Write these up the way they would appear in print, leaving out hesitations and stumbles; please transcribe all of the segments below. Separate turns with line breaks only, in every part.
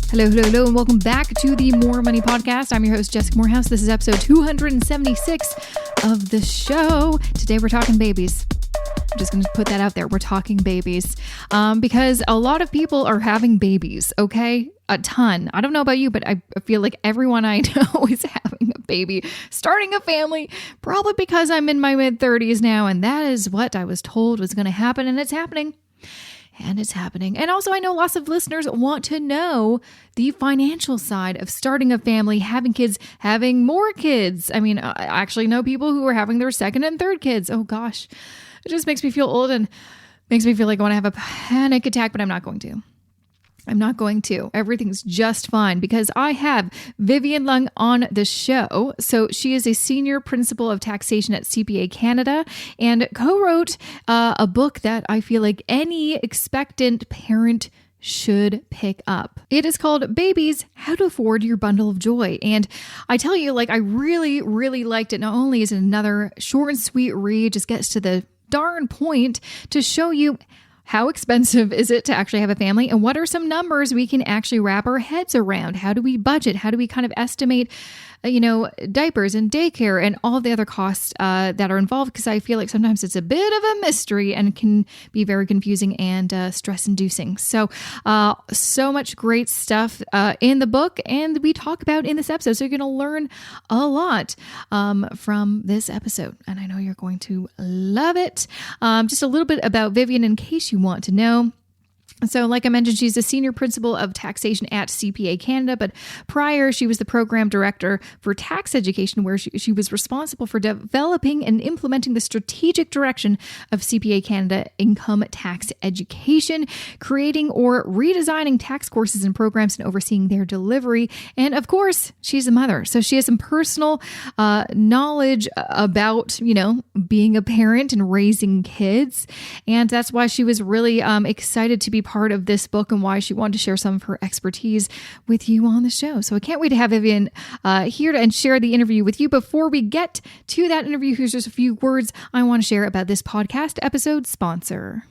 Hello, hello, hello, and welcome back to the More Money Podcast. I'm your host, Jessica Morehouse. This is episode 276 of the show. Today we're talking babies. I'm just going to put that out there. We're talking babies because a lot of people are having babies, okay? A ton. I don't know about you, but I feel like everyone I know is having a baby, starting a family, probably because I'm in my mid-30s now, and that is what I was told was going to happen, and it's happening. And it's happening. And also, I know lots of listeners want to know the financial side of starting a family, having kids, having more kids. I mean, I actually know people who are having their second and third kids. Oh gosh, it just makes me feel old and makes me feel like I want to have a panic attack, but I'm not going to. Everything's just fine because I have Vivian Leung on the show. So she is a senior principal of taxation at CPA Canada and co-wrote a book that I feel like any expectant parent should pick up. It is called Babies, How to Afford Your Bundle of Joy. And I tell you, like, I really, really liked it. Not only is it another short and sweet read, just gets to the darn point to show you how expensive is it to actually have a family? And what are some numbers we can actually wrap our heads around? How do we budget? How do we kind of estimate, diapers and daycare and all the other costs that are involved? Because I feel like sometimes it's a bit of a mystery and can be very confusing and stress-inducing. So much great stuff in the book, and we talk about in this episode. So you're going to learn a lot from this episode, and I know you're going to love it. Just a little bit about Vivian in case you want to know. So like I mentioned, she's a senior principal of taxation at CPA Canada, but prior she was the program director for tax education, where she was responsible for developing and implementing the strategic direction of CPA Canada income tax education, creating or redesigning tax courses and programs and overseeing their delivery. And of course, she's a mother. So she has some personal knowledge about, being a parent and raising kids. And that's why she was really excited to be part of this book and why she wanted to share some of her expertise with you on the show. So I can't wait to have Vivian here and share the interview with you. Before we get to that interview, here's just a few words I want to share about this podcast episode sponsor.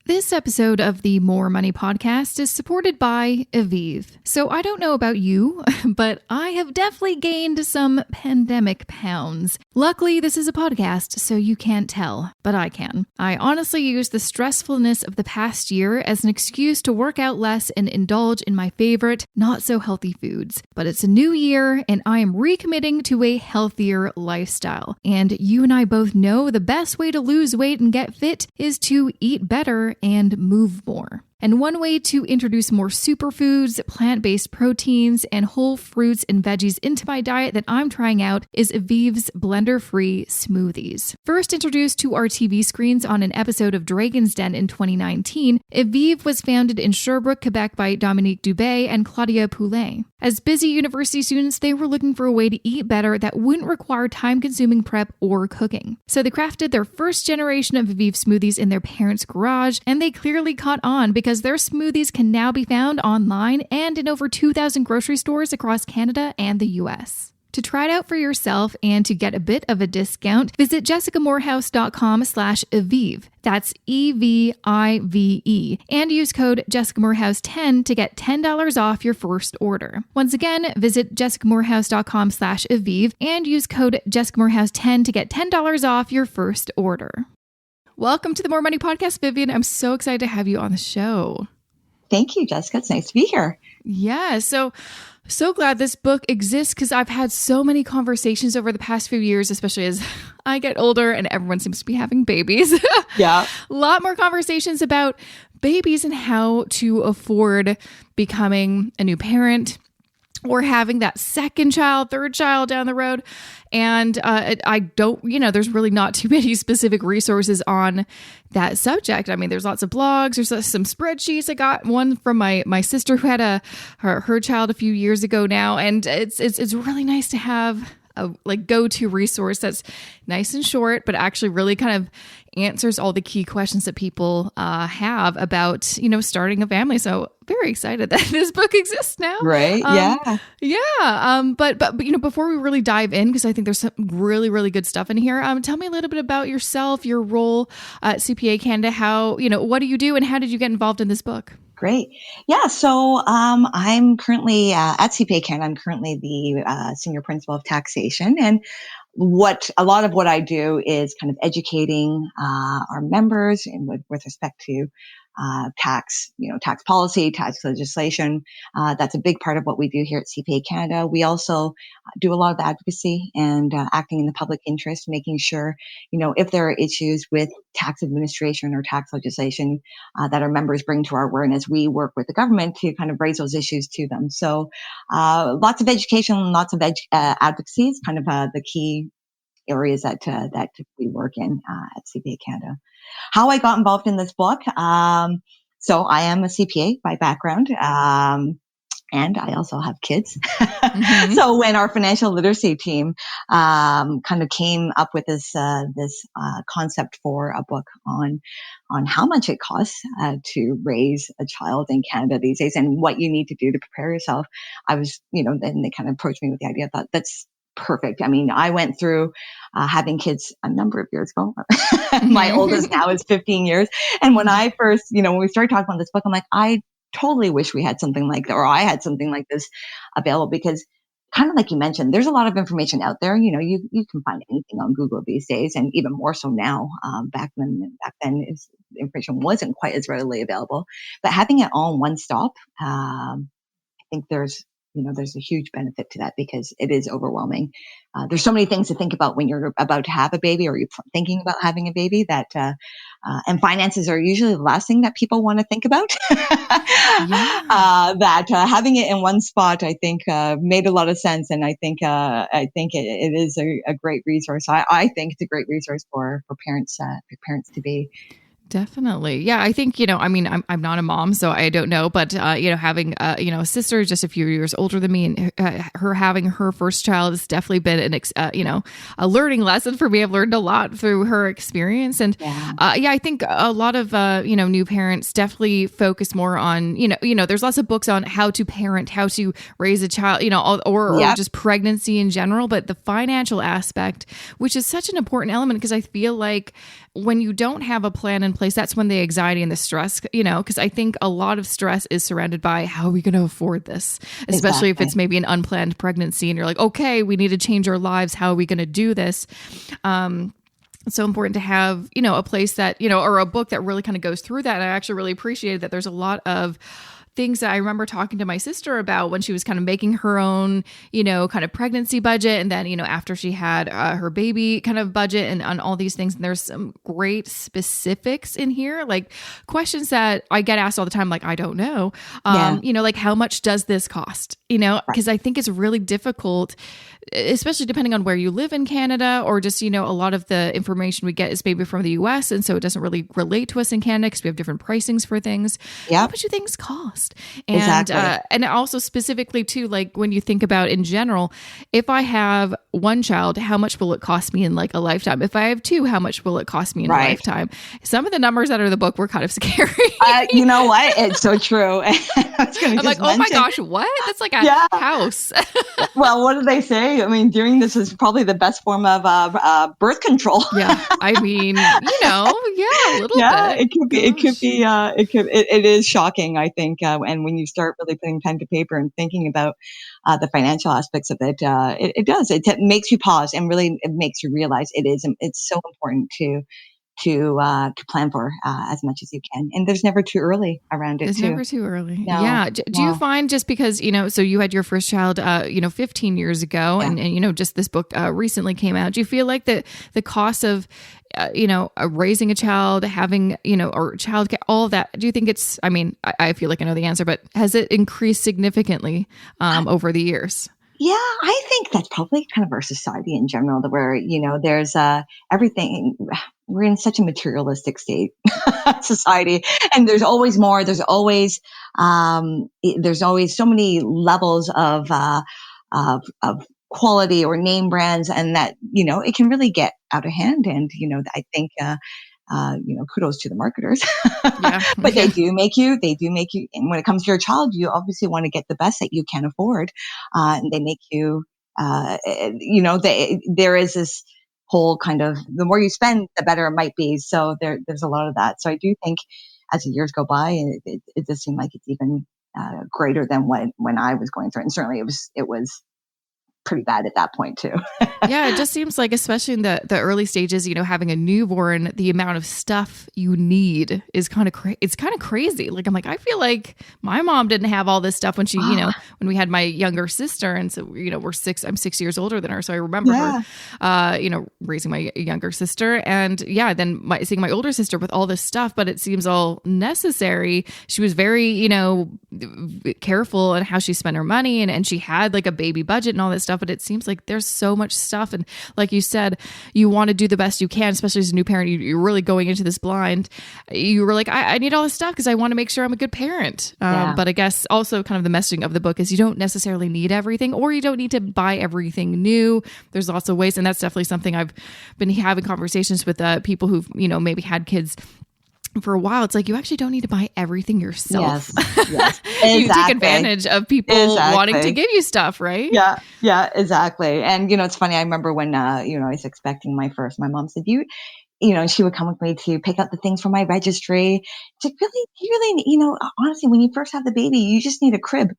This episode of the More Money Podcast is supported by Aviv. So I don't know about you, but I have definitely gained some pandemic pounds. Luckily, this is a podcast, so you can't tell, but I can. I honestly use the stressfulness of the past year as an excuse to work out less and indulge in my favorite, not so healthy foods. But it's a new year, and I am recommitting to a healthier lifestyle. And you and I both know the best way to lose weight and get fit is to eat better and move more. And one way to introduce more superfoods, plant-based proteins, and whole fruits and veggies into my diet that I'm trying out is Aviv's blender-free smoothies. First introduced to our TV screens on an episode of Dragon's Den in 2019, Aviv was founded in Sherbrooke, Quebec by Dominique Dubé and Claudia Poulet. As busy university students, they were looking for a way to eat better that wouldn't require time-consuming prep or cooking. So they crafted their first generation of Aviv smoothies in their parents' garage, and they clearly caught on because their smoothies can now be found online and in over 2,000 grocery stores across Canada and the US. To try it out for yourself and to get a bit of a discount, visit jessicamorehouse.com/Aviv. That's EVIVE. And use code JessicaMorehouse10 to get $10 off your first order. Once again, visit jessicamorehouse.com/Aviv and use code JessicaMorehouse10 to get $10 off your first order. Welcome to the More Money Podcast, Vivian. I'm so excited to have you on the show.
Thank you, Jessica. It's nice to be here.
Yeah, so glad this book exists because I've had so many conversations over the past few years, especially as I get older and everyone seems to be having babies.
Yeah.
A lot more conversations about babies and how to afford becoming a new parent or having that second child, third child down the road. And I don't, there's really not too many specific resources on that subject. I mean, there's lots of blogs, there's some spreadsheets. I got one from my sister who had her child a few years ago now. And it's really nice to have a go-to resource that's nice and short, but actually really kind of answers all the key questions that people have about, starting a family. So very excited that this book exists now.
Right.
But before we really dive in, because I think there's some really, really good stuff in here. Tell me a little bit about yourself, your role at CPA Canada, how, what do you do and how did you get involved in this book?
Great. Yeah. So I'm currently at CPA Canada. I'm currently the senior principal of taxation, and a lot of what I do is kind of educating our members with respect to tax policy, tax legislation. That's a big part of what we do here at CPA Canada. We also do a lot of advocacy and acting in the public interest, making sure, if there are issues with tax administration or tax legislation that our members bring to our awareness, we work with the government to kind of raise those issues to them. So lots of education, lots of advocacy is kind of the key areas that we work in at CPA Canada. How I got involved in this book. So I am a CPA by background. And I also have kids. Mm-hmm. So when our financial literacy team kind of came up with this concept for a book on how much it costs to raise a child in Canada these days and what you need to do to prepare yourself, I was, then they kind of approached me with the idea. I thought that's perfect. I mean, I went through having kids a number of years ago. My oldest now is 15 years. And when I first, when we started talking about this book, I'm like, I totally wish we had something like that, or I had something like this available, because kind of like you mentioned, there's a lot of information out there. You can find anything on Google these days, and even more so now. Back then, information wasn't quite as readily available. But having it all in one stop, I think there's a huge benefit to that, because it is overwhelming. There's so many things to think about when you're about to have a baby, or you're thinking about having a baby, and finances are usually the last thing that people want to think about. Having it in one spot, I think, made a lot of sense. And I think it is a great resource. I think it's a great resource for parents to be.
Definitely. Yeah. I think, I'm not a mom, so I don't know, but, having, a sister just a few years older than me, and her having her first child has definitely been a learning lesson for me. I've learned a lot through her experience. And, I think a lot of, new parents definitely focus more on, there's lots of books on how to parent, how to raise a child, or just pregnancy in general, but the financial aspect, which is such an important element, because I feel like when you don't have a plan in place, that's when the anxiety and the stress, because I think a lot of stress is surrounded by how are we going to afford this, especially if it's maybe an unplanned pregnancy and you're like, okay, we need to change our lives. How are we going to do this? It's so important to have, a place that, or a book that really kind of goes through that. And I actually really appreciated that there's a lot of things that I remember talking to my sister about when she was kind of making her own, kind of pregnancy budget. And then, after she had her baby kind of budget and on all these things. And there's some great specifics in here, like questions that I get asked all the time. Like, I don't know, like how much does this cost? Because I think it's really difficult, especially depending on where you live in Canada, or just, a lot of the information we get is maybe from the US. And so it doesn't really relate to us in Canada because we have different pricings for things. How much do things cost? And, and also specifically too, like when you think about in general, if I have one child, how much will it cost me in like a lifetime? If I have two, how much will it cost me in a lifetime? Some of the numbers that are in the book were kind of scary.
You know what? It's so true. I'm
like, oh my gosh, what? That's like a house.
Well, what do they say? I mean, doing this is probably the best form of birth control.
I mean, a little bit.
It is shocking, I think. And when you start really putting pen to paper and thinking about the financial aspects of it, it does. It makes you pause, and really it makes you realize it's so important to plan for as much as you can. And there's never too early around it.
It's never too early. No, yeah. Do you find, just because, so you had your first child, 15 years ago, and just this book recently came out. Do you feel like the cost of, raising a child, having, or childcare, all of that, do you think it's, I feel like I know the answer, but has it increased significantly over the years?
Yeah, I think that's probably kind of our society in general, where, there's everything. We're in such a materialistic state society, and there's always more. There's always so many levels of quality or name brands, and that, it can really get out of hand. And, I think, kudos to the marketers, but they do make you, and when it comes to your child, you obviously want to get the best that you can afford. And they make you, there is this whole kind of, the more you spend, the better it might be. So there's a lot of that. So I do think, as the years go by, it does seem like it's even greater than when I was going through it. And certainly it was pretty bad at that point too.
Yeah, it just seems like, especially in the early stages, having a newborn, the amount of stuff you need is kind of it's kind of crazy. Like, I'm like, I feel like my mom didn't have all this stuff when she, when we had my younger sister, and so I'm 6 years older than her, so I remember her, raising my younger sister, and then seeing my older sister with all this stuff, but it seems all necessary. She was very, careful in how she spent her money, and she had like a baby budget and all this stuff. But it seems like there's so much stuff. And like you said, you want to do the best you can, especially as a new parent. You're really going into this blind. You were like, I need all this stuff because I want to make sure I'm a good parent. But I guess also kind of the messaging of the book is you don't necessarily need everything, or you don't need to buy everything new. There's lots of ways. And that's definitely something I've been having conversations with people who've, maybe had kids for a while. It's like, you actually don't need to buy everything yourself.
Yes.
You take advantage of people wanting to give you stuff, right?
Yeah, exactly. And, it's funny. I remember when, I was expecting my mom said, she would come with me to pick out the things for my registry. It's like, really, honestly, when you first have the baby, you just need a crib.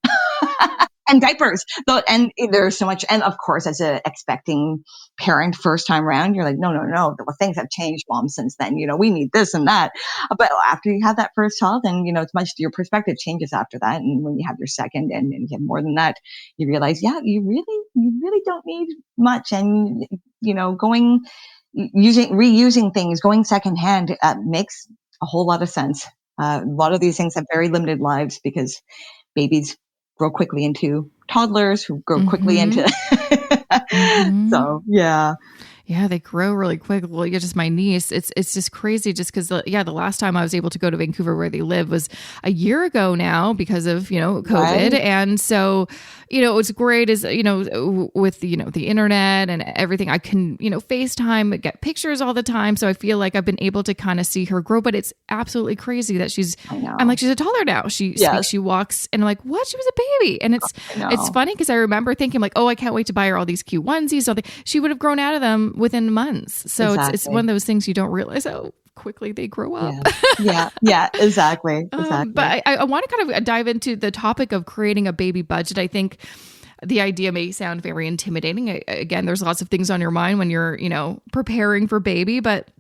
And diapers. And there's so much. And of course, as a expecting parent first time around, you're like, no. Well, things have changed, Mom, since then. We need this and that. But after you have that first child, then, it's much, your perspective changes after that. And when you have your second and you have more than that, you realize, you really don't need much. And, reusing things, going secondhand makes a whole lot of sense. A lot of these things have very limited lives because babies grow quickly into toddlers who grow quickly into so
yeah, they grow really quick. Well, just my niece, it's just crazy just because, the last time I was able to go to Vancouver where they live was a year ago now because of, COVID. Right. And so, what's great is, with, the internet and everything, I can, FaceTime, get pictures all the time. So I feel like I've been able to kind of see her grow, but it's absolutely crazy that I'm like, she's a toddler now. She speaks, she walks, and I'm like, what? She was a baby. And it's funny because I remember thinking like, oh, I can't wait to buy her all these cute onesies. So she would have grown out of them within months. So it's one of those things you don't realize how quickly they grow up.
Yeah, exactly.
But I want to kind of dive into the topic of creating a baby budget. I think the idea may sound very intimidating. Again, there's lots of things on your mind when you're, preparing for baby, but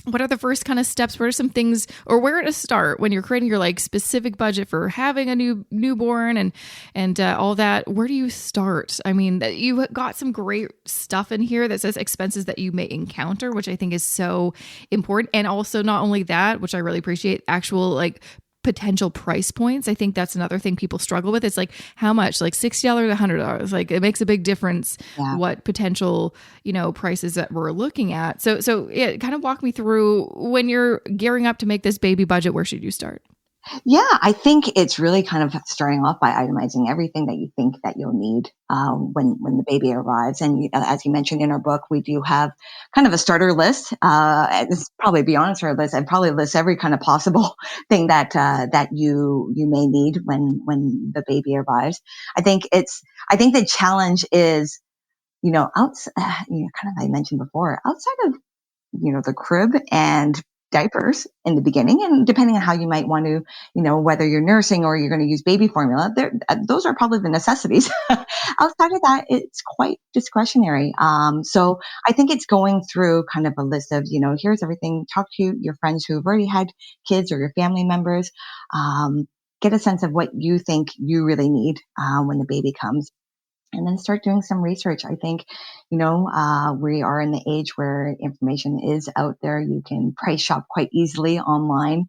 what are the first kind of steps? What are some things, or where to start when you're creating your like specific budget for having a newborn and all that? Where do you start? I mean, you got some great stuff in here that says expenses that you may encounter, which I think is so important. And also not only that, which I really appreciate, actual like potential price points. I think that's another thing people struggle with. It's like, how much? Like $60, $100. Like, it makes a big difference what potential, prices that we're looking at. So kind of walk me through when you're gearing up to make this baby budget, where should you start?
Yeah, I think it's really kind of starting off by itemizing everything that you think that you'll need when the baby arrives. And as you mentioned in our book, we do have kind of a starter list. It's probably beyond our list. I'd probably list every kind of possible thing that you may need when the baby arrives. I think the challenge is, kind of I mentioned before, outside of the crib and diapers in the beginning, and depending on how you might want to, whether you're nursing or you're going to use baby formula, those are probably the necessities. Outside of that, it's quite discretionary. So I think it's going through kind of a list of, here's everything. Talk to your friends who've already had kids or your family members. Get a sense of what you think you really need when the baby comes. And then start doing some research. I think, we are in the age where information is out there. You can price shop quite easily online.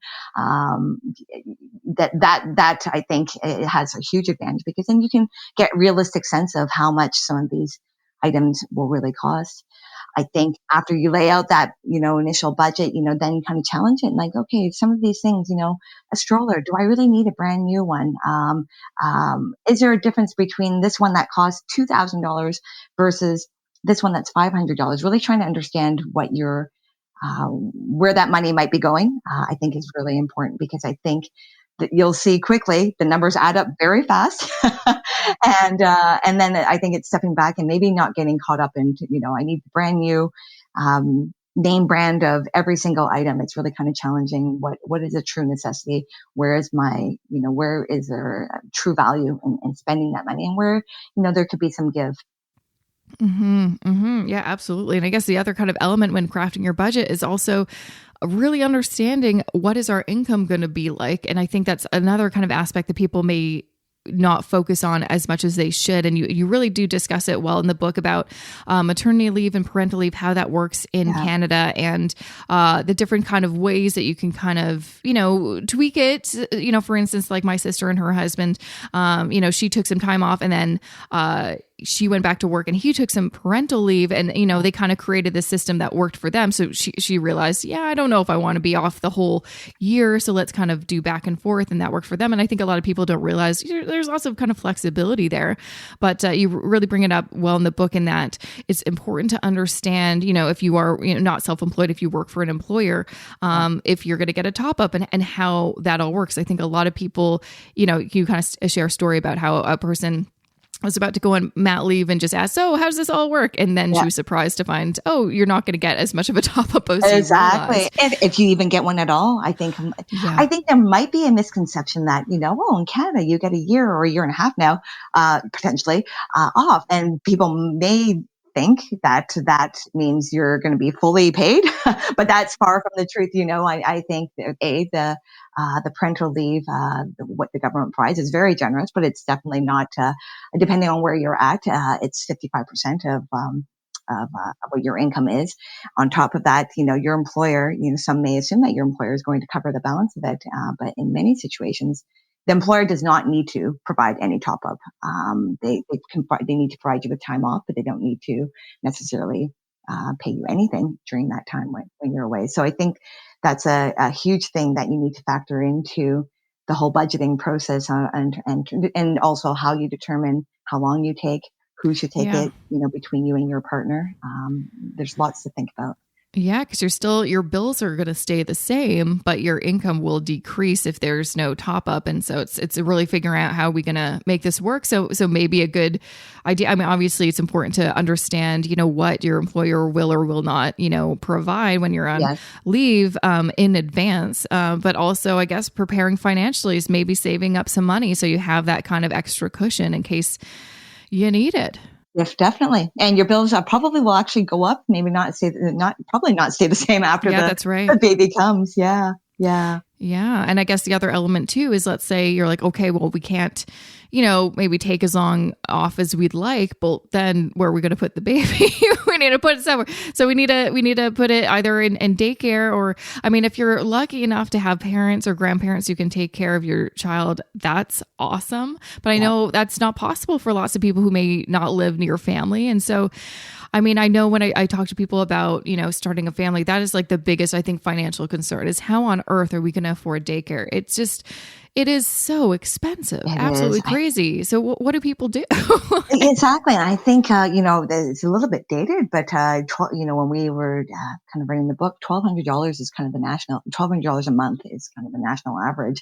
That I think it has a huge advantage, because then you can get realistic sense of how much some of these items will really cost. I think after you lay out that, initial budget, then you kind of challenge it and like, okay, some of these things, a stroller, do I really need a brand new one? Is there a difference between this one that costs $2,000 versus this one that's $500? Really trying to understand what where that money might be going, I think is really important, because I think that you'll see quickly the numbers add up very fast. And then I think it's stepping back and maybe not getting caught up into, I need brand new, name brand of every single item. It's really kind of challenging. What is a true necessity? Where is where is there a true value in spending that money, and where, there could be some give.
Yeah, absolutely. And I guess the other kind of element when crafting your budget is also really understanding what is our income going to be like. And I think that's another kind of aspect that people may not focus on as much as they should. And you really do discuss it well in the book about maternity leave and parental leave, how that works in Canada, and the different kind of ways that you can kind of, tweak it. For instance, like my sister and her husband, she took some time off, and then she went back to work, and he took some parental leave, and, they kind of created this system that worked for them. So she realized, I don't know if I want to be off the whole year. So let's kind of do back and forth, and that worked for them. And I think a lot of people don't realize there's lots of kind of flexibility there, but you really bring it up well in the book, in that it's important to understand, if you are not self-employed, if you work for an employer, if you're going to get a top up, and how that all works. I think a lot of people, you kind of share a story about how a person was about to go on mat leave and just asked, so how does this all work? And then she was surprised to find, you're not going to get as much of a top up as
exactly. If you even get one at all. I think there might be a misconception that, in Canada, you get a year or a year and a half now, potentially off. And people may think that means you're going to be fully paid, but that's far from the truth. I think the parental leave, what the government provides is very generous, but it's definitely not, depending on where you're at, it's 55% of what your income is. On top of that, your employer, some may assume that your employer is going to cover the balance of it. But in many situations, the employer does not need to provide any top up. They need to provide you with time off, but they don't need to necessarily pay you anything during that time when you're away. So I think that's a huge thing that you need to factor into the whole budgeting process, and also how you determine how long you take, who should take it, between you and your partner. There's lots to think about.
Yeah, because your bills are going to stay the same, but your income will decrease if there's no top up. And so it's really figuring out how we're going to make this work. So maybe a good idea. I mean, obviously it's important to understand, what your employer will or will not, provide when you're on leave in advance. But also, I guess, preparing financially is maybe saving up some money, so you have that kind of extra cushion in case you need it.
Yes, definitely. And your bills probably will actually go up, maybe probably not stay the same after
that's right.
the baby comes. Yeah. Yeah.
Yeah. And I guess the other element too is, let's say you're like, okay, well, we can't, maybe take as long off as we'd like, but then where are we going to put the baby? We need to put it somewhere. So we need to put it either in daycare, or, I mean, if you're lucky enough to have parents or grandparents who can take care of your child, that's awesome. But I know that's not possible for lots of people who may not live near family. And so, I mean, I know when I talk to people about, starting a family, that is like the biggest, I think, financial concern is, how on earth are we going to afford daycare? It is so expensive. Absolutely crazy. So what do people do?
Exactly. And I think, it's a little bit dated, but, when we were kind of writing the book, $1,200 is kind of $1,200 a month is kind of the national average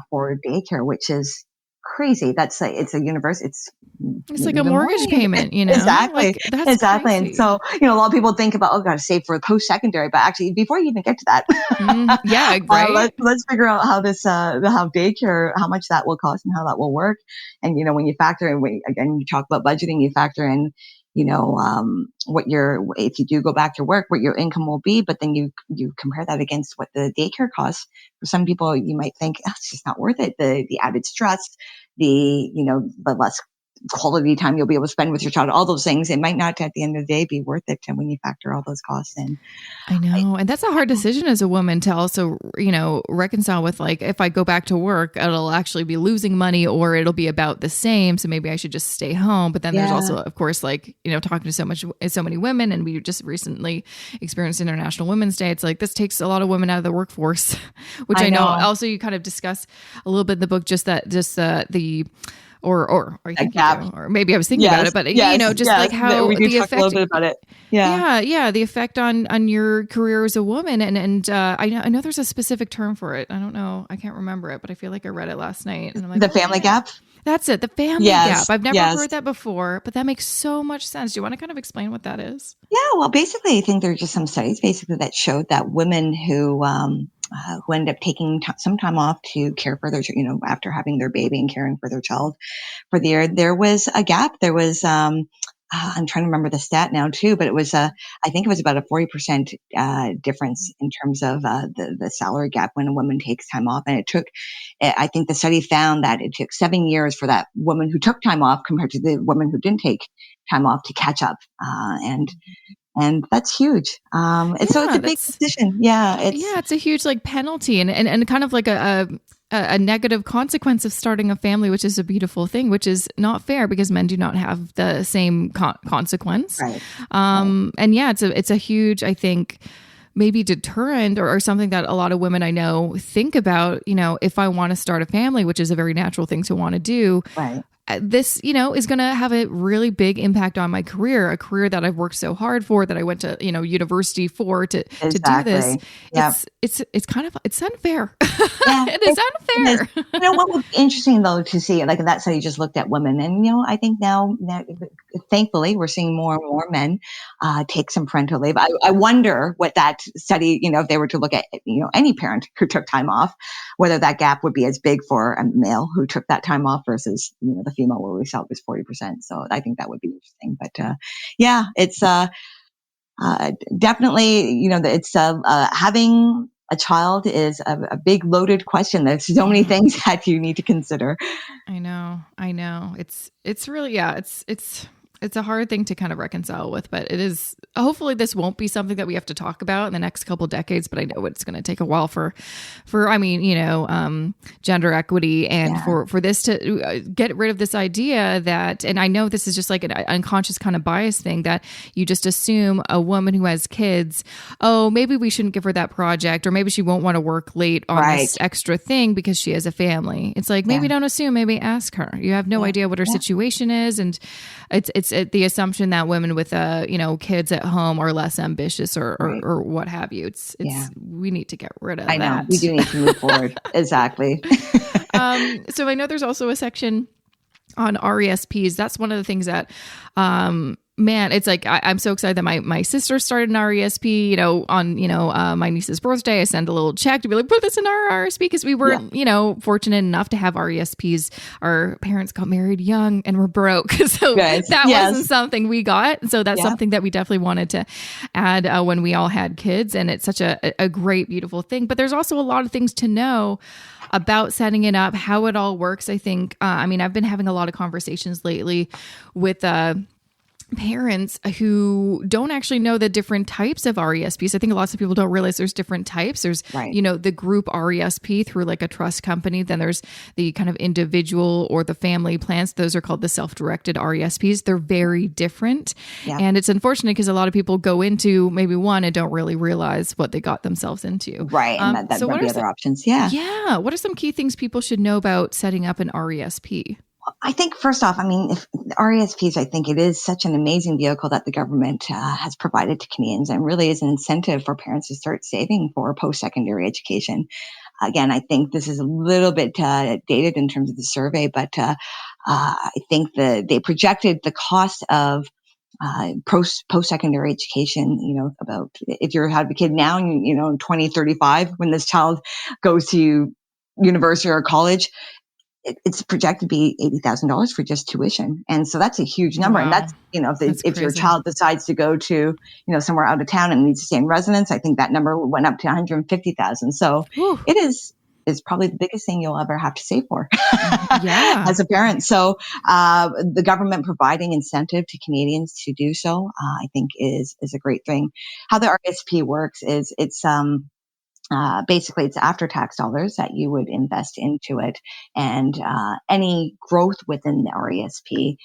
for daycare, which is crazy. It's a universe. It's
like a mortgage payment,
Exactly.
That's
exactly.
crazy.
And so, a lot of people think about, got to save for post-secondary, but actually before you even get to that,
right.
let's figure out how how daycare, how much that will cost and how that will work. And, when you factor in, again, you talk about budgeting, you factor in, if you do go back to work, what your income will be, but then you compare that against what the daycare costs. For some people, you might think, it's just not worth it. The added stress, the less quality time you'll be able to spend with your child, all those things, it might not at the end of the day be worth it when you factor all those costs in.
I know. And that's a hard decision as a woman to also, reconcile with, like, if I go back to work, it'll actually be losing money, or it'll be about the same. So maybe I should just stay home. But then there's also, of course, like, talking to so many women, and we just recently experienced International Women's Day. It's like, this takes a lot of women out of the workforce, which I know. Also, you kind of discuss a little bit in the book, or I think you do, or maybe I was thinking about it, but like how
we do
the
talk
effect,
a little bit about it.
The effect on your career as a woman, and I know there's a specific term for it. I don't know, I can't remember it, but I feel like I read it last night. And I'm like,
the family gap.
That's it. The family
Yes,
gap. I've never
yes.
heard that before, but that makes so much sense. Do you want to kind of explain what that is?
Yeah, well, basically, I think there are just some studies basically that showed that women who end up taking some time off to care for their, after having their baby and caring for their child for the year, there was a gap. There was, I'm trying to remember the stat now too, but it was, I think it was about a 40% difference in terms of the salary gap when a woman takes time off. And I think the study found that it took 7 years for that woman who took time off compared to the woman who didn't take time off to catch up. And that's huge. So it's
Yeah,
a big decision. Yeah,
it's a huge like penalty and kind of like a negative consequence of starting a family, which is a beautiful thing, which is not fair because men do not have the same consequence.
right.
And yeah, it's a huge, I think, maybe deterrent or something that a lot of women I know think about, if I want to start a family, which is a very natural thing to want to do.
Right.
This, is going to have a really big impact on my career, a career that I've worked so hard for, that I went to, university for to do this.
Yep.
It's kind of, it's unfair.
Yeah,
it is unfair.
What was interesting though to see, like in that study, just looked at women, and I think now, thankfully, we're seeing more and more men take some parental leave. I wonder what that study, if they were to look at, any parent who took time off, whether that gap would be as big for a male who took that time off versus the female, where we saw it was 40%. So I think that would be interesting. But yeah, it's definitely, it's having a child is a big loaded question. There's so many things that you need to consider.
I know. It's really, it's a hard thing to kind of reconcile with, but it is, hopefully this won't be something that we have to talk about in the next couple decades, but I know it's going to take a while for, gender equity and for this to get rid of this idea that, and I know this is just like an unconscious kind of bias thing that you just assume a woman who has kids, oh, maybe we shouldn't give her that project, or maybe she won't want to work late on this extra thing because she has a family. It's like, maybe don't assume, maybe ask her. You have no idea what her situation is. And it's the assumption that women with kids at home are less ambitious or what have you. It's we need to get rid of that.
I know we do need to move forward. Exactly.
So I know there's also a section on RESPs. That's one of the things that man, it's like I'm so excited that my sister started an RESP. On my niece's birthday, I sent a little check to be like, put this in our RESP, because we weren't fortunate enough to have RESPs. Our parents got married young and were broke, so that wasn't something we got. So that's something that we definitely wanted to add when we all had kids, and it's such a great, beautiful thing. But there's also a lot of things to know about setting it up, how it all works. I think, I've been having a lot of conversations lately with parents who don't actually know the different types of RESPs. I think lots of people don't realize there's different types. There's, the group RESP through like a trust company. Then there's the kind of individual or the family plans. Those are called the self-directed RESPs. They're very different. Yeah. And it's unfortunate because a lot of people go into maybe one and don't really realize what they got themselves into.
Right. And that would be other options. Yeah.
Yeah. What are some key things people should know about setting up an RESP?
I think first off, if RESPs, I think it is such an amazing vehicle that the government has provided to Canadians, and really is an incentive for parents to start saving for post-secondary education. Again, I think this is a little bit dated in terms of the survey, but I think they projected the cost of post-secondary education, about if you have a kid now, in 2035, when this child goes to university or college, it's projected to be $80,000 for just tuition. And so that's a huge number. Wow. And that's, if your child decides to go to, somewhere out of town and needs to stay in residence, I think that number went up to 150,000. So it is probably the biggest thing you'll ever have to save for as a parent. So the government providing incentive to Canadians to do so, I think is a great thing. How the RSP works is basically, it's after-tax dollars that you would invest into it, and any growth within the RESP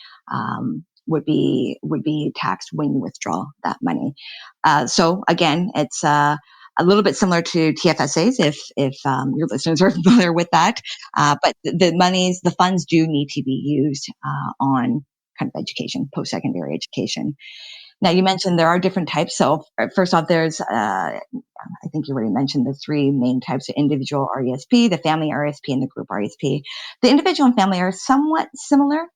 would be taxed when you withdraw that money. So again, it's a little bit similar to TFSAs, if your listeners are familiar with that. But the funds do need to be used on kind of education, post-secondary education. Now, you mentioned there are different types. So first off, there's, I think you already mentioned the three main types of individual RESP, the family RESP, and the group RESP. The individual and family are somewhat similar.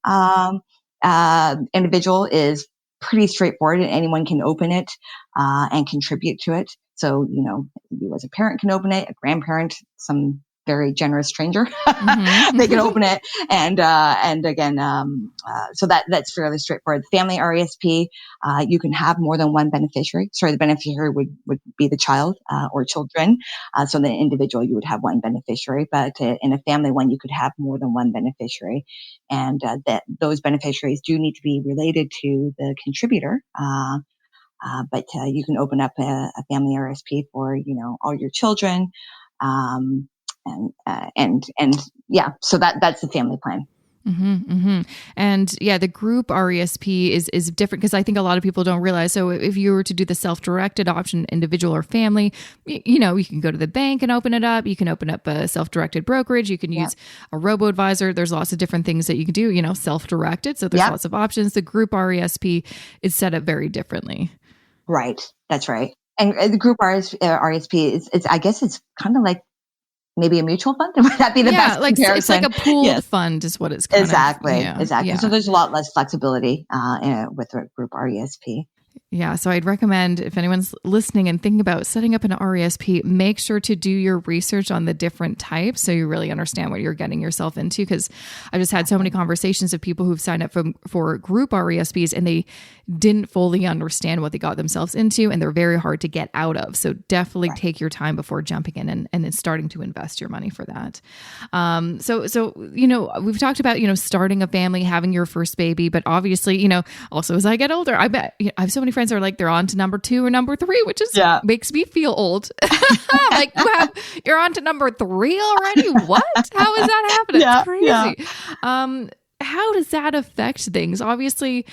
Individual is pretty straightforward, and anyone can open it and contribute to it. So, you as a parent can open it, a grandparent, some very generous stranger, they can open it. And again, so that's fairly straightforward. Family RESP, you can have more than one beneficiary. Sorry, the beneficiary would be the child, or children. So the individual, you would have one beneficiary, but in a family one, you could have more than one beneficiary. And, that those beneficiaries do need to be related to the contributor. But you can open up a family RSP for, all your children. And yeah, so that's the family plan.
And yeah, the group RESP is different because I think a lot of people don't realize. So if you were to do the self-directed option, individual or family, you can go to the bank and open it up. You can open up a self-directed brokerage. You can use a robo-advisor. There's lots of different things that you can do, self-directed. So there's lots of options. The group RESP is set up very differently.
Right. That's right. And the group RESP is I guess it's kind of like maybe a mutual fund. Would that be the best comparison?
It's like a pooled fund is what it's kind
exactly.
of. Yeah.
Exactly. So there's a lot less flexibility with a group RESP.
Yeah. So I'd recommend if anyone's listening and thinking about setting up an RESP, make sure to do your research on the different types so you really understand what you're getting yourself into. Because I just had so many conversations of people who've signed up for group RESPs and they didn't fully understand what they got themselves into, and they're very hard to get out of. So definitely take your time before jumping in and then starting to invest your money for that. So we've talked about, starting a family, having your first baby, but obviously, also as I get older, I bet I have so many friends are like, they're on to number 2 or number 3, which is makes me feel old. Like you're on to number 3 already. What? How is that happening? It's crazy. Yeah. How does that affect things? Obviously,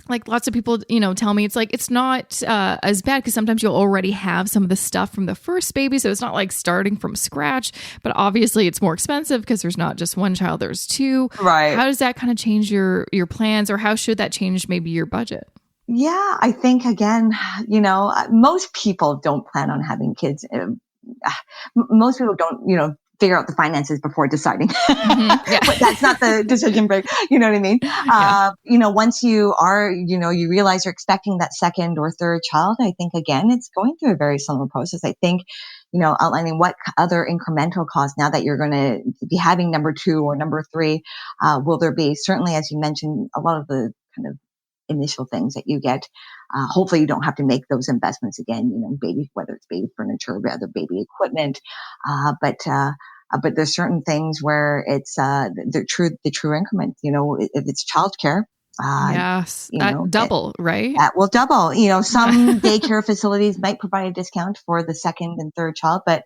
like lots of people, tell me it's like, it's not as bad because sometimes you'll already have some of the stuff from the first baby. So it's not like starting from scratch, but obviously it's more expensive because there's not just one child, there's 2.
Right.
How does that kind of change your plans, or how should that change maybe your budget?
Yeah, I think again, most people don't plan on having kids. Most people don't, figure out the finances before deciding. But that's not the decision break. You know what I mean? Once you are, you realize you're expecting that second or third child, I think again, it's going through a very similar process. I think, outlining what other incremental costs now that you're going to be having number 2 or number 3, will there be? Certainly, as you mentioned, a lot of the kind of initial things that you get. Hopefully you don't have to make those investments again, whether it's baby furniture or other baby equipment. But there's certain things where it's, the true increment, if it's childcare.
Double, right?
That will double. Some daycare facilities might provide a discount for the second and third child, but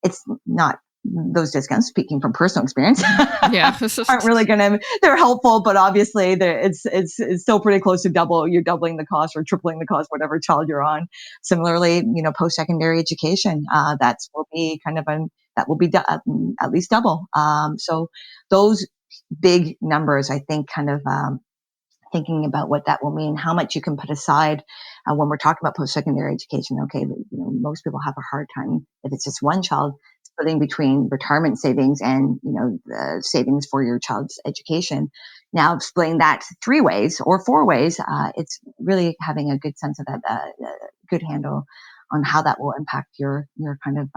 it's not those discounts, speaking from personal experience, aren't really they're helpful, but obviously it's still pretty close to double. You're doubling the cost or tripling the cost, whatever child you're on. Similarly, post-secondary education, that will be at least double. So those big numbers, I think, kind of, thinking about what that will mean, how much you can put aside when we're talking about post-secondary education. Okay, most people have a hard time if it's just one child splitting between retirement savings and the savings for your child's education. Now splitting that 3 ways or 4 ways, it's really having a good sense of that, good handle on how that will impact your kind of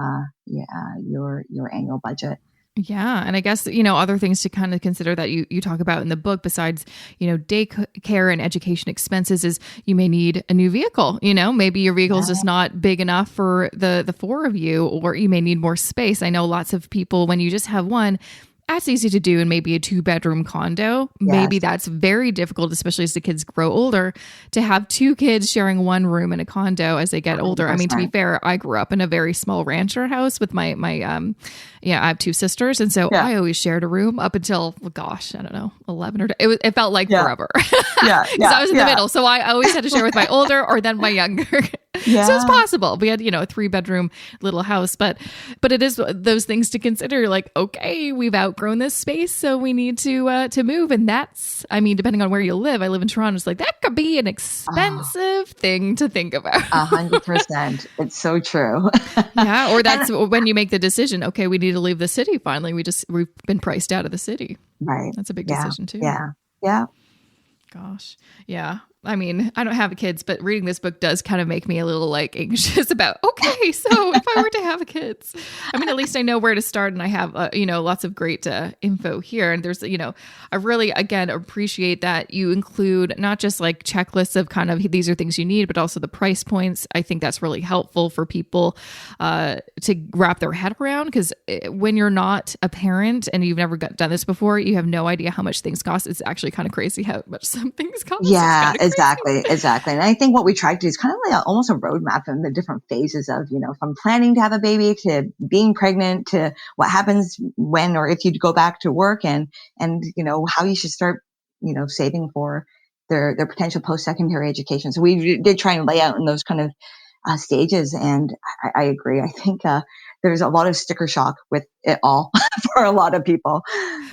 your annual budget.
Yeah. And I guess, other things to kind of consider that you talk about in the book besides, daycare and education expenses is you may need a new vehicle. Maybe your vehicle is just not big enough for the 4 of you, or you may need more space. I know lots of people, when you just have one, that's easy to do in maybe a 2-bedroom condo. Maybe that's very difficult, especially as the kids grow older, to have 2 kids sharing one room in a condo as they get older. 100%. I mean, to be fair, I grew up in a very small rancher house with my I have 2 sisters. And so I always shared a room up until, I don't know, 11 or it felt like forever. So I was in the middle. So I always had to share with my older or then my younger. So it's possible. We had, a 3-bedroom little house, but it is those things to consider. Like, okay, we've outgrown this space, so we need to move. And that's, depending on where you live, I live in Toronto. It's like, that could be an expensive thing to think about.
100%. It's so true.
Yeah. Or that's when you make the decision, okay, we need to leave the city. Finally, we've been priced out of the city.
Right.
That's a big decision too.
Yeah. Yeah.
Gosh. Yeah. I don't have kids, but reading this book does kind of make me a little like anxious about, okay, so if I were to have kids, at least I know where to start, and I have, lots of great info here. And there's, I really, again, appreciate that you include not just like checklists of kind of, these are things you need, but also the price points. I think that's really helpful for people to wrap their head around, because when you're not a parent and you've never done this before, you have no idea how much things cost. It's actually kind of crazy how much some things cost.
Yeah, exactly. And I think what we try to do is kind of like almost a roadmap in the different phases of, from planning to have a baby to being pregnant to what happens when or if you go back to work, and how you should start, saving for their potential post-secondary education. So we did try and lay out in those kind of stages. And I agree. I think there's a lot of sticker shock with it all for a lot of people.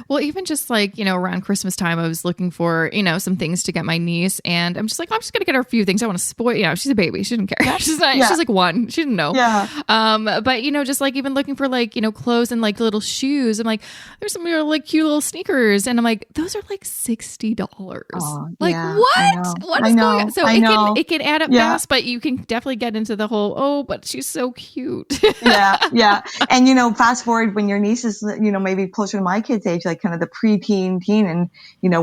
Well, even just like, around Christmas time, I was looking for, some things to get my niece, and I'm just like, I'm just going to get her a few things. I want to spoil, she's a baby. She didn't care. She's like 1. She didn't know.
Yeah.
But, just like even looking for like, clothes and like little shoes. I'm like, there's some like cute little sneakers. And I'm like, those are like $60. Like, what? What is going on? So it can add up fast, but you can definitely get into the whole, but she's so cute.
Yeah. And, fast forward when your niece is, maybe closer to my kids' age, like kind of the pre-teen, teen, and,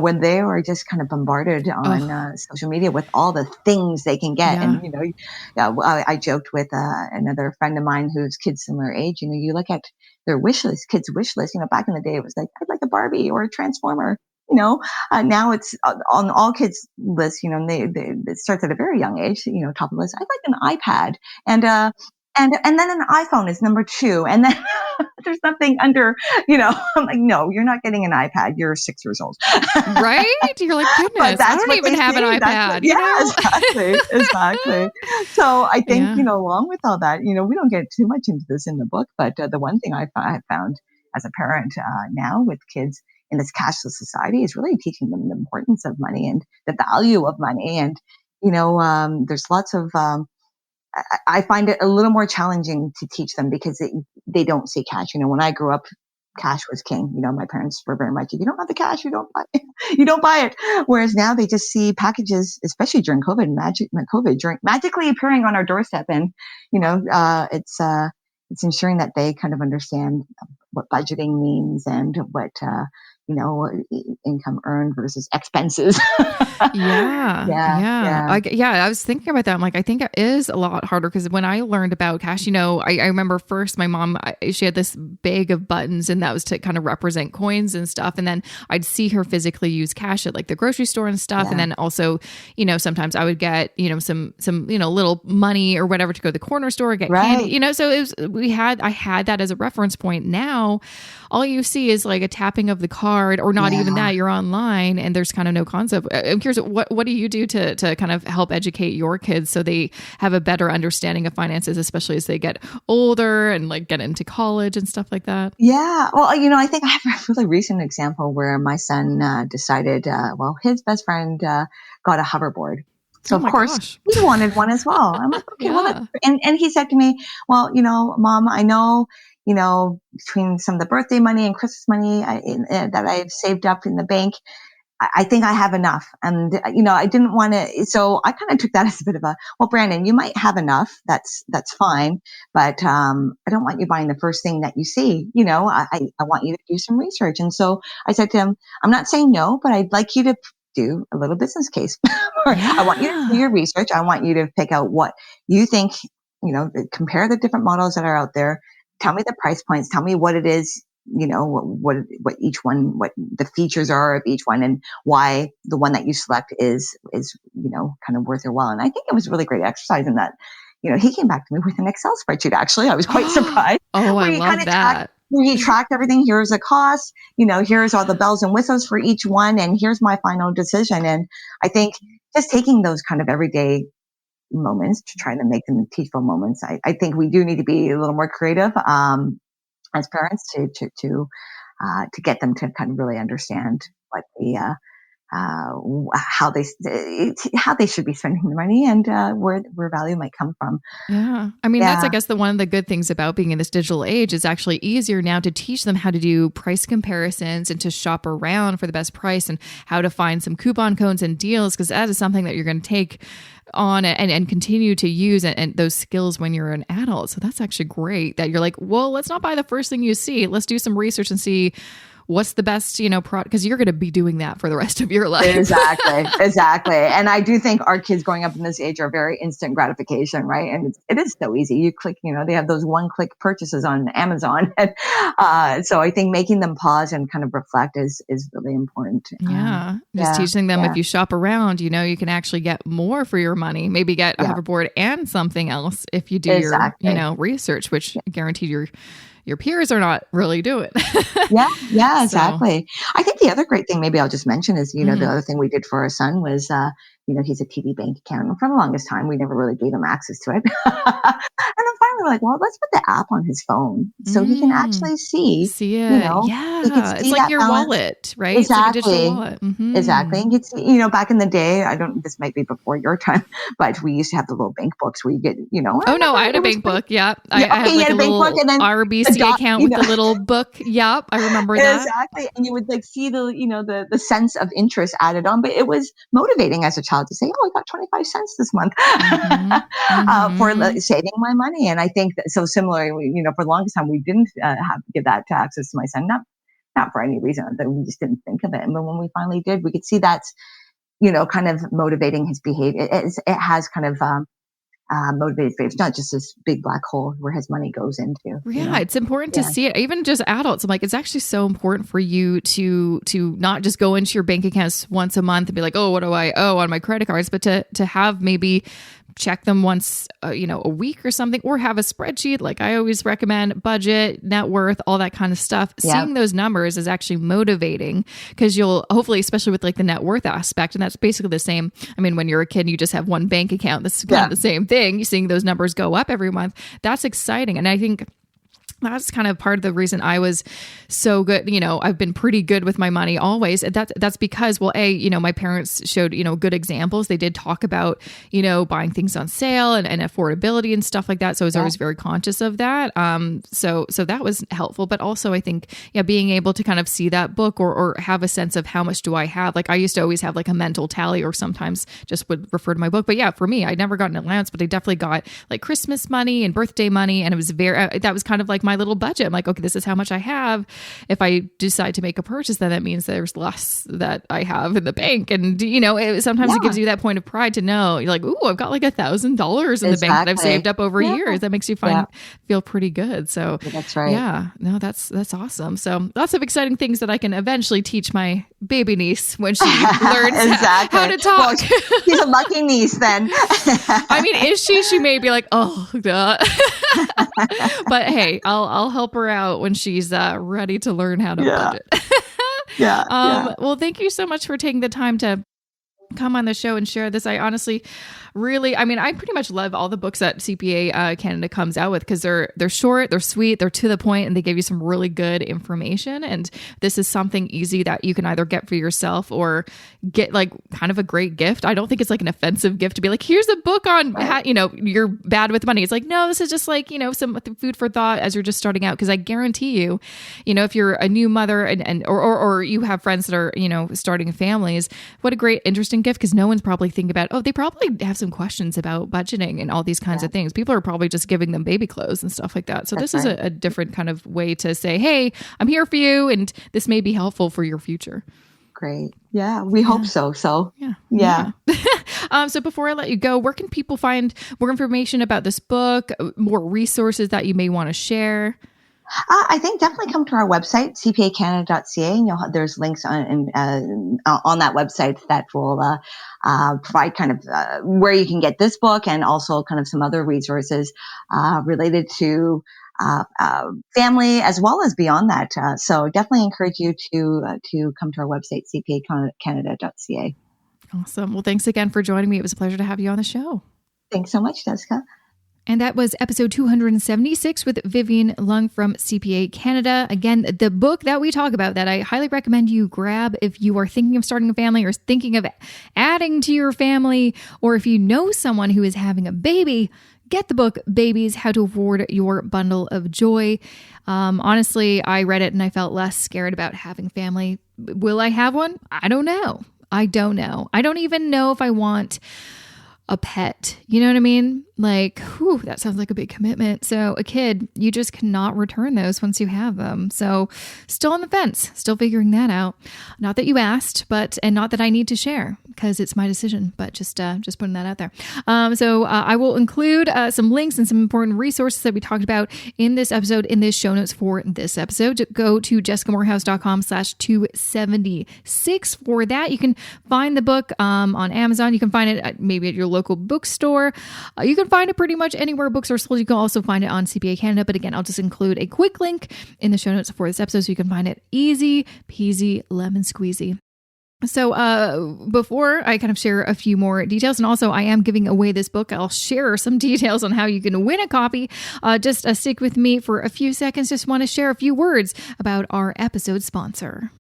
when they are just kind of bombarded on social media with all the things they can get. Yeah. And, I joked with another friend of mine who's kids similar age, you look at their wish list, kids' wish list, back in the day, it was like, I'd like a Barbie or a Transformer. Now it's on all kids' lists, it starts at a very young age, top of the list. I'd like an iPad. And then an iPhone is number 2. And then there's nothing under, I'm like, no, you're not getting an iPad. You're 6 years old.
Right? You're like, goodness, I don't even have an iPad.
Exactly. So I think, along with all that, we don't get too much into this in the book, but the one thing I found as a parent now with kids in this cashless society is really teaching them the importance of money and the value of money. And, there's lots of, I find it a little more challenging to teach them because they don't see cash. When I grew up, cash was king. My parents were very much, if you don't have the cash, you don't buy it. You don't buy it. Whereas now they just see packages, especially during COVID, magically appearing on our doorstep. And, it's ensuring that they kind of understand what budgeting means and what, income earned versus expenses.
Yeah. I was thinking about that. I'm like, I think it is a lot harder because when I learned about cash, I remember first my mom, she had this bag of buttons, and that was to kind of represent coins and stuff. And then I'd see her physically use cash at like the grocery store and stuff. Yeah. And then also, sometimes I would get, some, little money or whatever to go to the corner store, get candy, so I had that as a reference point. Now, all you see is like a tapping of the card, or not even that. You're online, and there's kind of no concept. I'm curious, what do you do to kind of help educate your kids so they have a better understanding of finances, especially as they get older and like get into college and stuff like that?
Yeah. Well, I think I have a really recent example where my son decided, his best friend got a hoverboard. So of course he wanted one as well. I'm like, okay, and he said to me, well, Mom, I know, between some of the birthday money and Christmas money that I've saved up in the bank, I think I have enough. And, I didn't want to, so I kind of took that as a bit of well, Brandon, you might have enough. That's fine. But, I don't want you buying the first thing that you see. I want you to do some research. And so I said to him, I'm not saying no, but I'd like you to do a little business case. I want you to do your research. I want you to pick out what you think, compare the different models that are out there. Tell me the price points. Tell me what it is, what each one, what the features are of each one, and why the one that you select is, kind of worth your while. And I think it was a really great exercise in that, he came back to me with an Excel spreadsheet. Actually, I was quite surprised.
Oh, I love that.
We tracked everything. Here's the cost, here's all the bells and whistles for each one. And here's my final decision. And I think just taking those kind of everyday moments to try to make them teachable moments. I think we do need to be a little more creative as parents to get them to kind of really understand what the how they should be spending their money and where value might come from.
Yeah. I mean, that's, I guess, one of the good things about being in this digital age is actually easier now to teach them how to do price comparisons and to shop around for the best price and how to find some coupon codes and deals, because that is something that you're going to take on and continue to use and those skills when you're an adult. So that's actually great that you're like, well, let's not buy the first thing you see. Let's do some research and see what's the best, product, because you're going to be doing that for the rest of your life.
Exactly. And I do think our kids growing up in this age are very instant gratification, right? And it is so easy. You click, they have those one-click purchases on Amazon. And, so I think making them pause and kind of reflect is really important.
Just teaching them if you shop around, you can actually get more for your money. Maybe get a hoverboard and something else if you do your, research, which guaranteed your peers are not really doing.
Exactly. I think the other great thing, maybe I'll just mention is, the other thing we did for our son was, he's a TD bank account. And for the longest time, we never really gave him access to it. And then finally we're like, well, let's put the app on his phone so he can actually see it.
He can see it's like your
balance.
Wallet, right?
Exactly.
It's like a digital wallet.
Exactly. And you'd see, back in the day, this might be before your time, but we used to have the little bank books where you get,
Oh no, I had a bank book. Yeah. I had like a little RBC account with the little book. Yep. I remember that.
Exactly. And you would like see the sense of interest added on, but it was motivating as a child to say, oh, I got 25 cents this month for saving my money. And I think that so similarly, for the longest time, we didn't have to give that to access to my son, not for any reason, that we just didn't think of it. And when we finally did, we could see that's, kind of motivating his behavior. It has kind of motivated behavior. It's not just this big black hole where his money goes into.
It's important to see it. Even just adults, I'm like, it's actually so important for you to not just go into your bank accounts once a month and be like, oh, what do I owe on my credit cards, but to have maybe check them once, a week or something, or have a spreadsheet. Like I always recommend budget, net worth, all that kind of stuff. Yep. Seeing those numbers is actually motivating because you'll hopefully, especially with like the net worth aspect. And that's basically the same. I mean, when you're a kid, you just have one bank account. That's kind of the same thing. You're seeing those numbers go up every month. That's exciting. And I think that's kind of part of the reason I was so good. I've been pretty good with my money always. That's because, well, my parents showed, good examples. They did talk about, buying things on sale and affordability and stuff like that. So I was always very conscious of that. So that was helpful. But also I think, being able to kind of see that book or have a sense of how much do I have? Like I used to always have like a mental tally or sometimes just would refer to my book. But for me, I never got an allowance, but I definitely got like Christmas money and birthday money. And it was that was kind of like my little budget. I'm like, okay, this is how much I have. If I decide to make a purchase, then that means there's less that I have in the bank. And, sometimes it gives you that point of pride to know you're like, ooh, I've got like $1,000 in the bank that I've saved up over years. That makes you feel pretty good. So
that's right.
Yeah, no, that's awesome. So lots of exciting things that I can eventually teach my baby niece when she learns how to talk.
Well, she's a lucky niece then.
I mean, is she? She may be like, oh, duh. But hey, I'll help her out when she's ready to learn how to budget. Well, thank you so much for taking the time to come on the show and share this. I honestly I pretty much love all the books that CPA Canada comes out with because they're short, they're sweet, they're to the point, and they give you some really good information. And this is something easy that you can either get for yourself or get like kind of a great gift. I don't think it's like an offensive gift to be like, here's a book on how, you're bad with money. It's like, no, this is just like, some food for thought as you're just starting out. Because I guarantee you, if you're a new mother or you have friends that are, starting families, what a great, interesting gift because no one's probably thinking about, they probably have some questions about budgeting and all these kinds of things. People are probably just giving them baby clothes and stuff like that. So this is a different kind of way to say, hey, I'm here for you and this may be helpful for your future.
Great. Yeah, we hope so. So
yeah. So before I let you go, where can people find more information about this book, more resources that you may want to share?
I think definitely come to our website, cpacanada.ca, and there's links on that website that will provide kind of where you can get this book and also kind of some other resources related to family as well as beyond that. So definitely encourage you to come to our website, cpacanada.ca.
Awesome. Well, thanks again for joining me. It was a pleasure to have you on the show.
Thanks so much, Jessica.
And that was episode 276 with Vivian Leung from CPA Canada. Again, the book that we talk about that I highly recommend you grab if you are thinking of starting a family or thinking of adding to your family, or if you know someone who is having a baby, get the book, Babies, How to Afford Your Bundle of Joy. Honestly, I read it and I felt less scared about having family. Will I have one? I don't know. I don't even know if I want a pet. You know what I mean? Like, whew, that sounds like a big commitment. So a kid, you just cannot return those once you have them. So still on the fence, still figuring that out. Not that you asked, and not that I need to share because it's my decision, but just putting that out there. So I will include some links and some important resources that we talked about in this episode, in this show notes for this episode. Go to jessicamorehouse.com/276 for that. You can find the book on Amazon. You can find it maybe at your local bookstore. You can find it pretty much anywhere books are sold. You can also find it on CPA Canada. But again, I'll just include a quick link in the show notes for this episode so you can find it easy peasy lemon squeezy. So before I kind of share a few more details, and also I am giving away this book, I'll share some details on how you can win a copy. Just stick with me for a few seconds. Just want to share a few words about our episode sponsor.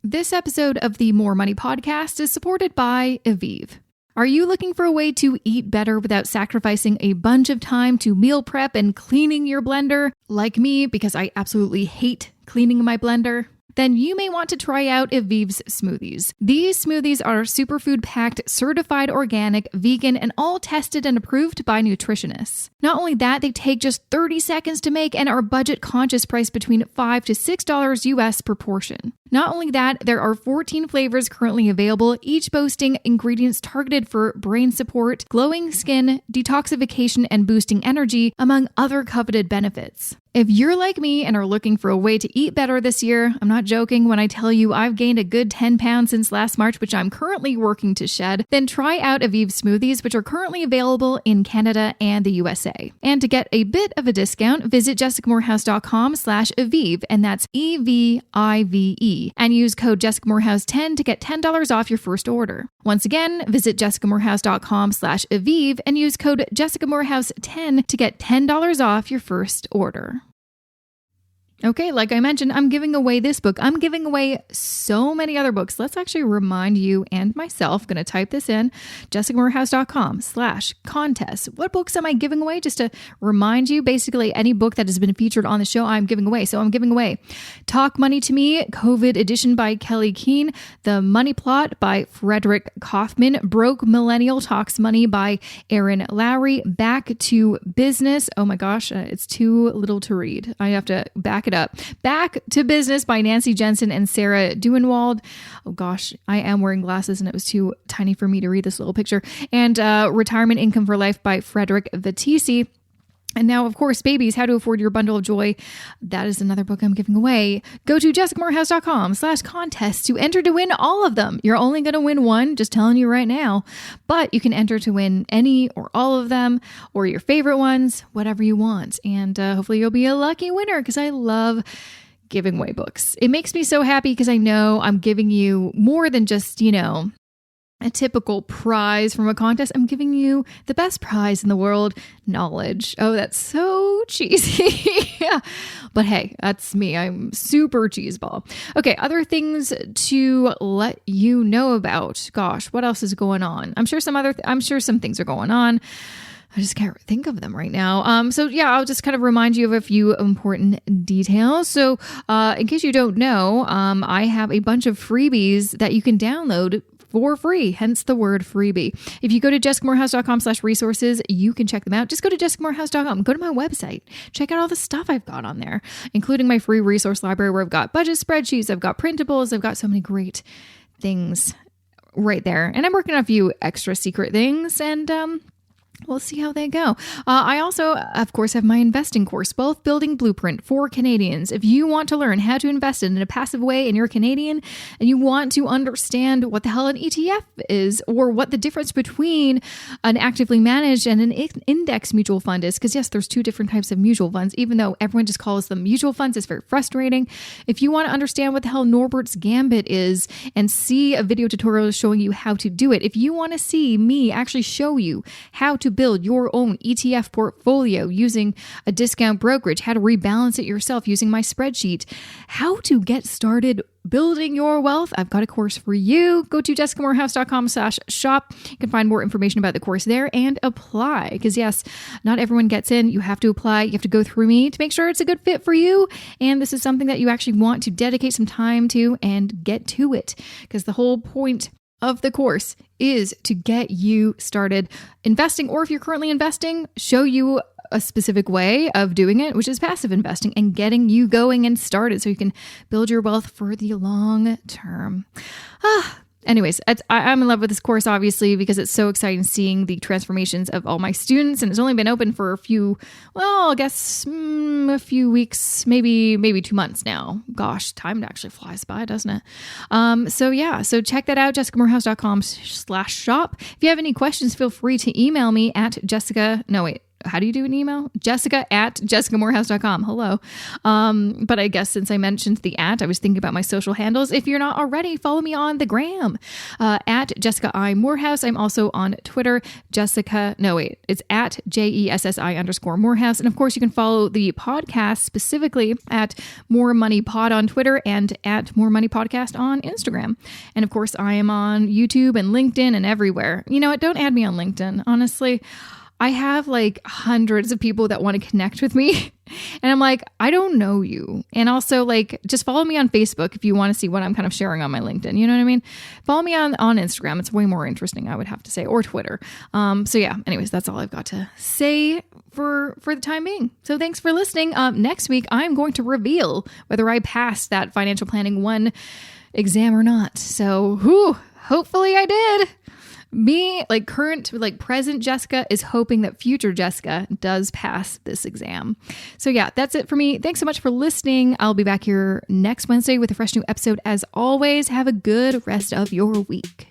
This episode of the More Money Podcast is supported by Aviv. Are you looking for a way to eat better without sacrificing a bunch of time to meal prep and cleaning your blender? Like me, because I absolutely hate cleaning my blender? Then you may want to try out Aviv's smoothies. These smoothies are superfood-packed, certified organic, vegan, and all tested and approved by nutritionists. Not only that, they take just 30 seconds to make and are budget-conscious, priced between $5 to $6 US per portion. Not only that, there are 14 flavors currently available, each boasting ingredients targeted for brain support, glowing skin, detoxification, and boosting energy, among other coveted benefits. If you're like me and are looking for a way to eat better this year, I'm not joking when I tell you I've gained a good 10 pounds since last March, which I'm currently working to shed, then try out Aviv smoothies, which are currently available in Canada and the USA. And to get a bit of a discount, visit jessicamorehouse.com/Aviv, and that's EVIVE, and use code JessicaMorehouse10 to get $10 off your first order. Once again, visit jessicamorehouse.com/Aviv and use code JessicaMorehouse10 to get $10 off your first order. Okay, like I mentioned, I'm giving away this book. I'm giving away so many other books. Let's actually remind you and myself, going to type this in, jessicamorehouse.com/contest. What books am I giving away? Just to remind you, basically any book that has been featured on the show, I'm giving away. So I'm giving away Talk Money to Me, COVID Edition by Kelly Keene, The Money Plot by Frederick Kaufman, Broke Millennial Talks Money by Aaron Lowry, Back to Business. Oh my gosh, it's too little to read. I have to back it up. Back to Business by Nancy Jensen and Sarah Duenwald. Oh gosh, I am wearing glasses and it was too tiny for me to read this little picture. And Retirement Income for Life by Frederick Vitisi. And now, of course, Babies, How to Afford Your Bundle of Joy. That is another book I'm giving away. Go to jessicamorehouse.com/contest to enter to win all of them. You're only going to win one, just telling you right now. But you can enter to win any or all of them, or your favorite ones, whatever you want. And hopefully you'll be a lucky winner, because I love giving away books. It makes me so happy because I know I'm giving you more than just, a typical prize from a contest. I'm giving you the best prize in the world, knowledge. Oh, that's so cheesy. Yeah. But hey, that's me. I'm super cheeseball. Okay, other things to let you know about. Gosh, what else is going on? I'm sure some things are going on. I just can't think of them right now. So yeah, I'll just kind of remind you of a few important details. So in case you don't know, I have a bunch of freebies that you can download for free, hence the word freebie. If you go to jessicamorehouse.com/resources, you can check them out. Just go to jessicamorehouse.com, go to my website, check out all the stuff I've got on there, including my free resource library where I've got budget spreadsheets, I've got printables, I've got so many great things right there. And I'm working on a few extra secret things, and we'll see how they go. I also, of course, have my investing course, Wealth Building Blueprint for Canadians. If you want to learn how to invest in a passive way and you're Canadian and you want to understand what the hell an ETF is, or what the difference between an actively managed and an index mutual fund is, because yes, there's two different types of mutual funds, even though everyone just calls them mutual funds, it's very frustrating. If you want to understand what the hell Norbert's Gambit is and see a video tutorial showing you how to do it, if you want to see me actually show you how to build your own ETF portfolio using a discount brokerage, how to rebalance it yourself using my spreadsheet, how to get started building your wealth. I've got a course for you. Go to jessicamorehouse.com/shop. You can find more information about the course there and apply. Because yes, not everyone gets in. You have to apply. You have to go through me to make sure it's a good fit for you. And this is something that you actually want to dedicate some time to and get to it. Because the whole point of the course is to get you started investing, or if you're currently investing, show you a specific way of doing it, which is passive investing, and getting you going and started so you can build your wealth for the long term. Anyways, I'm in love with this course, obviously, because it's so exciting seeing the transformations of all my students. And it's only been open for a few weeks, maybe 2 months now. Gosh, time actually flies by, doesn't it? So check that out, jessicamorehouse.com/shop. If you have any questions, feel free to email me at how do you do an email? Jessica@jessicamorehouse.com. Hello. But I guess since I mentioned the @ I was thinking about my social handles. If you're not already, follow me on the gram, at Jessica I. Morehouse. I'm also on Twitter, it's at JESSI_Morehouse. And of course, you can follow the podcast specifically at More Money Pod on Twitter and at More Money Podcast on Instagram. And of course, I am on YouTube and LinkedIn and everywhere. You know what? Don't add me on LinkedIn. Honestly, I have like hundreds of people that want to connect with me. And I'm like, I don't know you. And also just follow me on Facebook if you want to see what I'm kind of sharing on my LinkedIn. You know what I mean? Follow me on Instagram. It's way more interesting, I would have to say, or Twitter. Anyways, that's all I've got to say for the time being. So thanks for listening. Next week, I'm going to reveal whether I passed that Financial Planning 1 exam or not. So hopefully I did. Me, present Jessica is hoping that future Jessica does pass this exam. So yeah, that's it for me. Thanks so much for listening. I'll be back here next Wednesday with a fresh new episode. As always, have a good rest of your week.